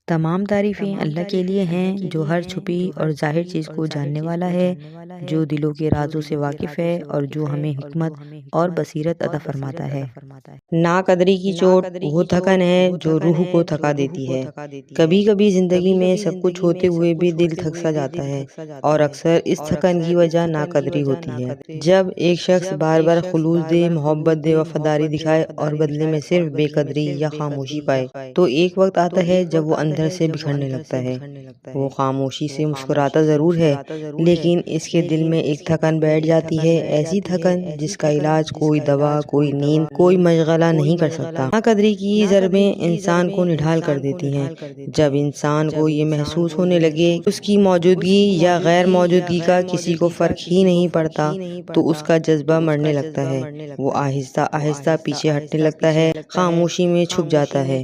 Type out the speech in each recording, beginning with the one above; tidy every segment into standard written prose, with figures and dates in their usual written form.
تمام تعریفیں اللہ کے لیے ہیں جو ہر چھپی اور ظاہر چیز کو جاننے والا ہے، جو دلوں کے رازوں سے واقف ہے اور جو ہمیں حکمت اور بصیرت عطا فرماتا ہے۔ ناقدری کی چوٹ وہ تھکن ہے جو روح کو تھکا دیتی ہے۔ کبھی کبھی زندگی میں سب کچھ ہوتے ہوئے بھی دل تھک سا جاتا ہے اور اکثر اس تھکن کی وجہ ناقدری ہوتی ہے۔ جب ایک شخص بار بار خلوص دے، محبت دے، وفاداری دکھائے اور بدلے میں صرف بے قدری یا خاموشی پائے تو ایک وقت آتا ہے جب وہ اندر سے بکھرنے لگتا ہے۔ وہ خاموشی سے مسکراتا ضرور ہے لیکن اس کے دل میں ایک تھکن بیٹھ جاتی ہے، ایسی تھکن جس کا علاج کوئی دوا، کوئی نیند، کوئی مشغلہ نہیں کر سکتا۔ ناقدری کی ضربیں انسان کو نڈھال کر دیتی ہیں۔ جب انسان کو یہ محسوس ہونے لگے کہ اس کی موجودگی یا غیر موجودگی کا کسی کو فرق ہی نہیں پڑتا تو اس کا جذبہ مرنے لگتا ہے۔ وہ آہستہ آہستہ پیچھے ہٹنے لگتا ہے، خاموشی میں چھپ جاتا ہے۔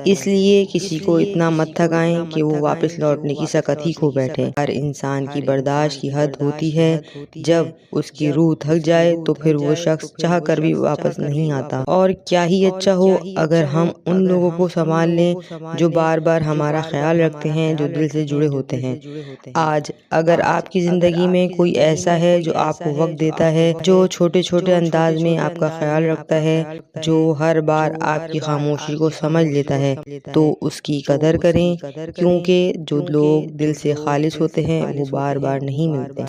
اس لیے کسی کو اتنا مت تھکائیں کہ وہ واپس لوٹنے کی سکت ہی کھو بیٹھے۔ ہر انسان کی برداشت کی حد ہوتی ہے، جب اس کی روح تھک جائے تو پھر وہ شخص چاہ کر بھی واپس نہیں آتا۔ اور کیا ہی اچھا ہو اگر ہم ان لوگوں کو سنبھال لیں جو بار بار ہمارا خیال رکھتے ہیں، جو دل سے جڑے ہوتے ہیں۔ آج اگر آپ کی زندگی میں کوئی ایسا ہے جو آپ کو وقت دیتا ہے، جو چھوٹے چھوٹے انداز میں آپ کا خیال رکھتا ہے، جو ہر بار آپ کی خاموشی کو سمجھ لیتا ہے تو اس کی قدر کریں، کیونکہ جو لوگ دل سے خالص ہوتے ہیں وہ بار بار نہیں ملتے۔